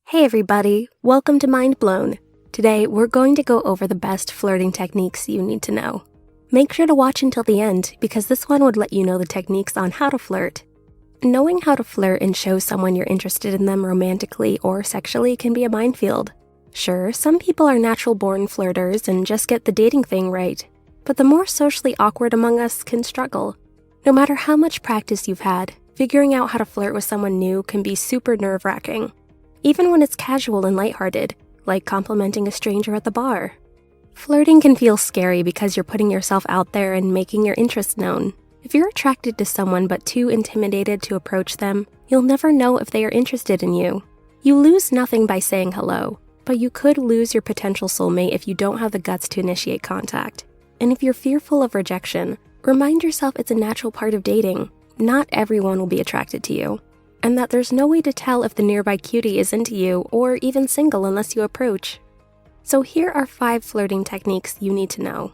Hey everybody, welcome to Mind Blown. Today, we're going to go over the best flirting techniques you need to know. Make sure to watch until the end because this one would let you know the techniques on how to flirt. Knowing how to flirt and show someone you're interested in them romantically or sexually can be a minefield. Sure, some people are natural-born flirters and just get the dating thing right, but the more socially awkward among us can struggle. No matter how much practice you've had, figuring out how to flirt with someone new can be super nerve-wracking. Even when it's casual and lighthearted, like complimenting a stranger at the bar. Flirting can feel scary because you're putting yourself out there and making your interests known. If you're attracted to someone but too intimidated to approach them, you'll never know if they are interested in you. You lose nothing by saying hello, but you could lose your potential soulmate if you don't have the guts to initiate contact. And if you're fearful of rejection, remind yourself it's a natural part of dating. Not everyone will be attracted to you. And that there's no way to tell if the nearby cutie is into you or even single unless you approach. So here are 5 flirting techniques you need to know.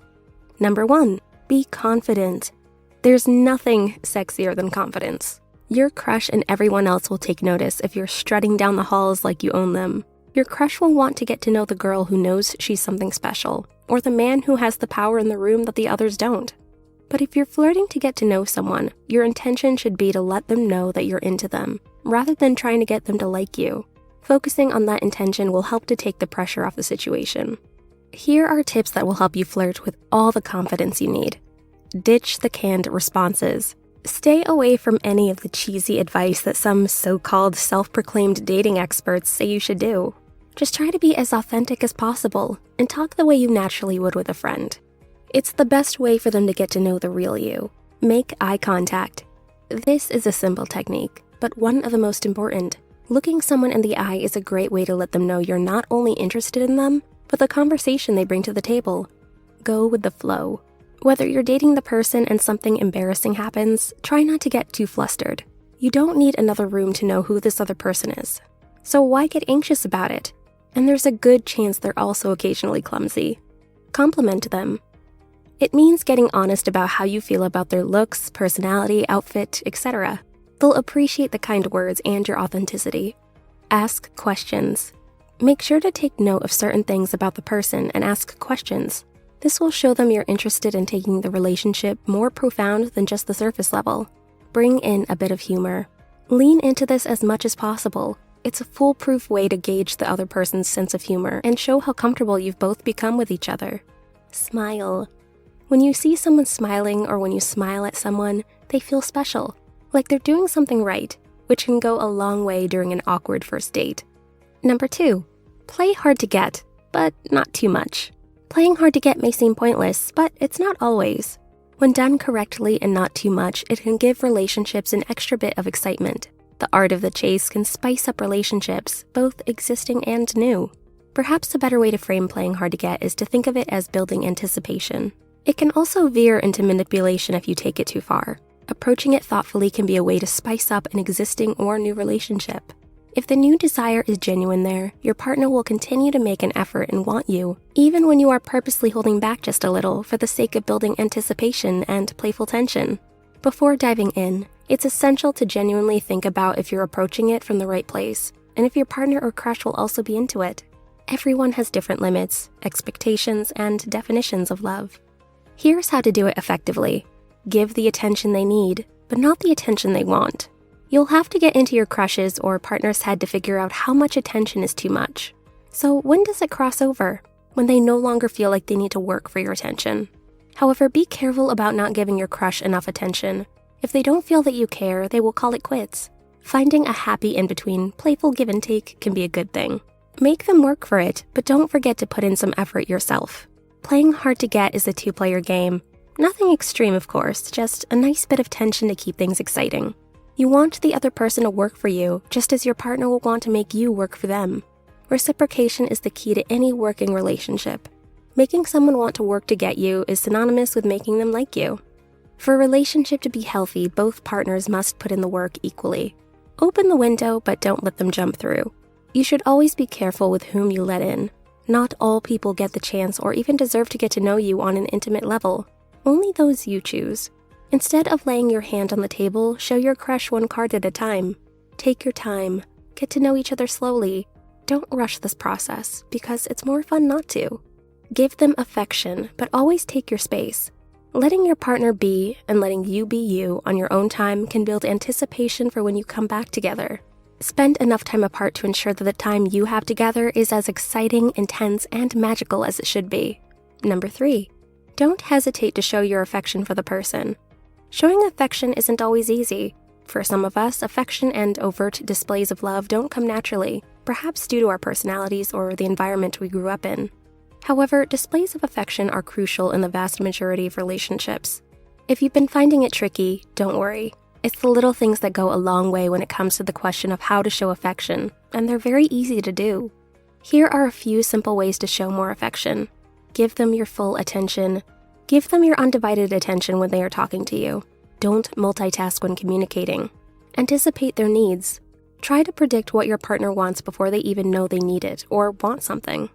Number 1, be confident. There's nothing sexier than confidence. Your crush and everyone else will take notice if you're strutting down the halls like you own them. Your crush will want to get to know the girl who knows she's something special, or the man who has the power in the room that the others don't. But if you're flirting to get to know someone, your intention should be to let them know that you're into them, rather than trying to get them to like you. Focusing on that intention will help to take the pressure off the situation. Here are tips that will help you flirt with all the confidence you need. Ditch the canned responses. Stay away from any of the cheesy advice that some so-called self-proclaimed dating experts say you should do. Just try to be as authentic as possible and talk the way you naturally would with a friend. It's the best way for them to get to know the real you. Make eye contact. This is a simple technique, but one of the most important. Looking someone in the eye is a great way to let them know you're not only interested in them, but the conversation they bring to the table. Go with the flow. Whether you're dating the person and something embarrassing happens, try not to get too flustered. You don't need another room to know who this other person is. So why get anxious about it? And there's a good chance they're also occasionally clumsy. Compliment them. It means getting honest about how you feel about their looks, personality, outfit, etc. They'll appreciate the kind words and your authenticity. Ask questions. Make sure to take note of certain things about the person and ask questions. This will show them you're interested in taking the relationship more profound than just the surface level. Bring in a bit of humor. Lean into this as much as possible. It's a foolproof way to gauge the other person's sense of humor and show how comfortable you've both become with each other. Smile. When you see someone smiling or when you smile at someone, they feel special, like they're doing something right, which can go a long way during an awkward first date. Number 2, play hard to get, but not too much. Playing hard to get may seem pointless, but it's not always. When done correctly and not too much, it can give relationships an extra bit of excitement. The art of the chase can spice up relationships, both existing and new. Perhaps a better way to frame playing hard to get is to think of it as building anticipation. It can also veer into manipulation if you take it too far. Approaching it thoughtfully can be a way to spice up an existing or new relationship. If the new desire is genuine there, your partner will continue to make an effort and want you, even when you are purposely holding back just a little for the sake of building anticipation and playful tension. Before diving in, it's essential to genuinely think about if you're approaching it from the right place, and if your partner or crush will also be into it. Everyone has different limits, expectations, and definitions of love. Here's how to do it effectively. Give the attention they need, but not the attention they want. You'll have to get into your crush's or partner's head to figure out how much attention is too much. So when does it cross over? When they no longer feel like they need to work for your attention. However, be careful about not giving your crush enough attention. If they don't feel that you care, they will call it quits. Finding a happy in-between, playful give and take can be a good thing. Make them work for it, but don't forget to put in some effort yourself. Playing hard to get is a 2-player game. Nothing extreme, of course, just a nice bit of tension to keep things exciting. You want the other person to work for you, just as your partner will want to make you work for them. Reciprocation is the key to any working relationship. Making someone want to work to get you is synonymous with making them like you. For a relationship to be healthy, both partners must put in the work equally. Open the window, but don't let them jump through. You should always be careful with whom you let in. Not all people get the chance or even deserve to get to know you on an intimate level. Only those you choose. Instead of laying your hand on the table, show your crush one card at a time. Take your time. Get to know each other slowly. Don't rush this process because it's more fun not to. Give them affection, but always take your space. Letting your partner be and letting you be you on your own time can build anticipation for when you come back together. Spend enough time apart to ensure that the time you have together is as exciting, intense, and magical as it should be. Number 3, don't hesitate to show your affection for the person. Showing affection isn't always easy. For some of us, affection and overt displays of love don't come naturally, perhaps due to our personalities or the environment we grew up in. However, displays of affection are crucial in the vast majority of relationships. If you've been finding it tricky, don't worry. It's the little things that go a long way when it comes to the question of how to show affection, and they're very easy to do. Here are a few simple ways to show more affection. Give them your full attention. Give them your undivided attention when they are talking to you. Don't multitask when communicating. Anticipate their needs. Try to predict what your partner wants before they even know they need it or want something.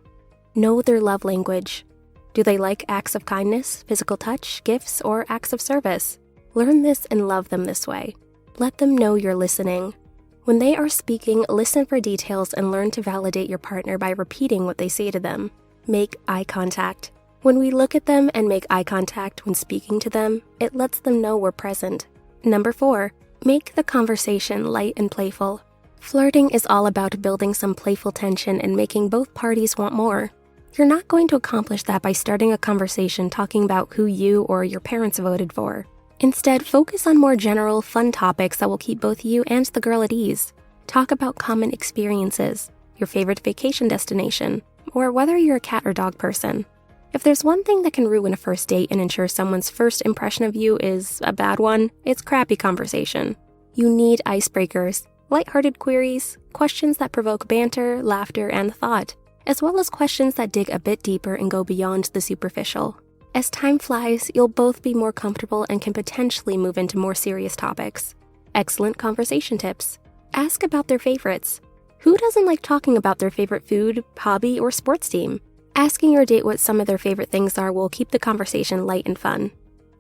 Know their love language. Do they like acts of kindness, physical touch, gifts, or acts of service? Learn this and love them this way. Let them know you're listening. When they are speaking, listen for details and learn to validate your partner by repeating what they say to them. Make eye contact. When we look at them and make eye contact when speaking to them, it lets them know we're present. Number 4, make the conversation light and playful. Flirting is all about building some playful tension and making both parties want more. You're not going to accomplish that by starting a conversation talking about who you or your parents voted for. Instead, focus on more general, fun topics that will keep both you and the girl at ease. Talk about common experiences, your favorite vacation destination, or whether you're a cat or dog person. If there's one thing that can ruin a first date and ensure someone's first impression of you is a bad one, it's crappy conversation. You need icebreakers, lighthearted queries, questions that provoke banter, laughter, and thought, as well as questions that dig a bit deeper and go beyond the superficial. As time flies, you'll both be more comfortable and can potentially move into more serious topics. Excellent conversation tips. Ask about their favorites. Who doesn't like talking about their favorite food, hobby, or sports team? Asking your date what some of their favorite things are will keep the conversation light and fun.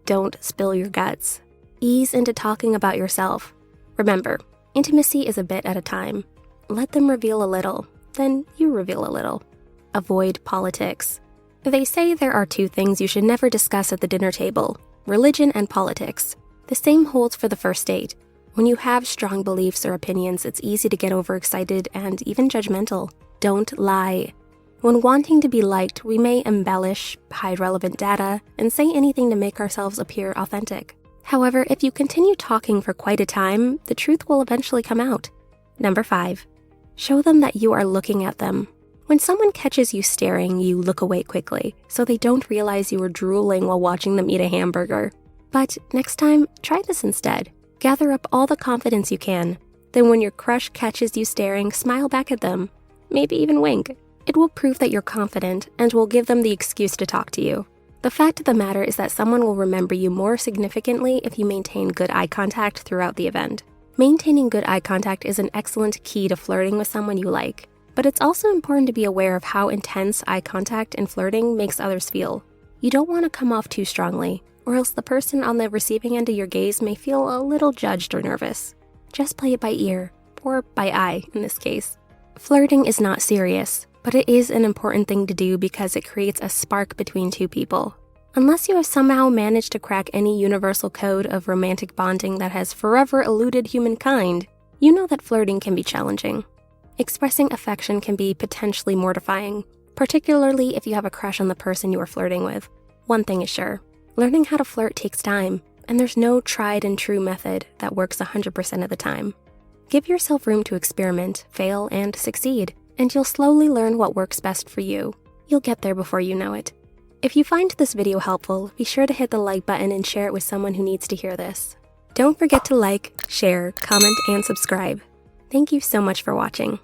Don't spill your guts. Ease into talking about yourself. Remember, intimacy is a bit at a time. Let them reveal a little, then you reveal a little. Avoid politics. They say there are 2 things you should never discuss at the dinner table: religion and politics. The same holds for the first date. When you have strong beliefs or opinions, it's easy to get overexcited and even judgmental. Don't lie. When wanting to be liked, we may embellish, hide relevant data, and say anything to make ourselves appear authentic. However, if you continue talking for quite a time, the truth will eventually come out. Number 5, show them that you are looking at them. When someone catches you staring, you look away quickly, so they don't realize you were drooling while watching them eat a hamburger. But next time, try this instead. Gather up all the confidence you can. Then when your crush catches you staring, smile back at them. Maybe even wink. It will prove that you're confident and will give them the excuse to talk to you. The fact of the matter is that someone will remember you more significantly if you maintain good eye contact throughout the event. Maintaining good eye contact is an excellent key to flirting with someone you like. But it's also important to be aware of how intense eye contact and flirting makes others feel. You don't want to come off too strongly, or else the person on the receiving end of your gaze may feel a little judged or nervous. Just play it by ear, or by eye in this case. Flirting is not serious, but it is an important thing to do because it creates a spark between 2 people. Unless you have somehow managed to crack any universal code of romantic bonding that has forever eluded humankind, you know that flirting can be challenging. Expressing affection can be potentially mortifying, particularly if you have a crush on the person you are flirting with. One thing is sure, learning how to flirt takes time, and there's no tried and true method that works 100% of the time. Give yourself room to experiment, fail, and succeed, and you'll slowly learn what works best for you. You'll get there before you know it. If you find this video helpful, be sure to hit the like button and share it with someone who needs to hear this. Don't forget to like, share, comment, and subscribe. Thank you so much for watching.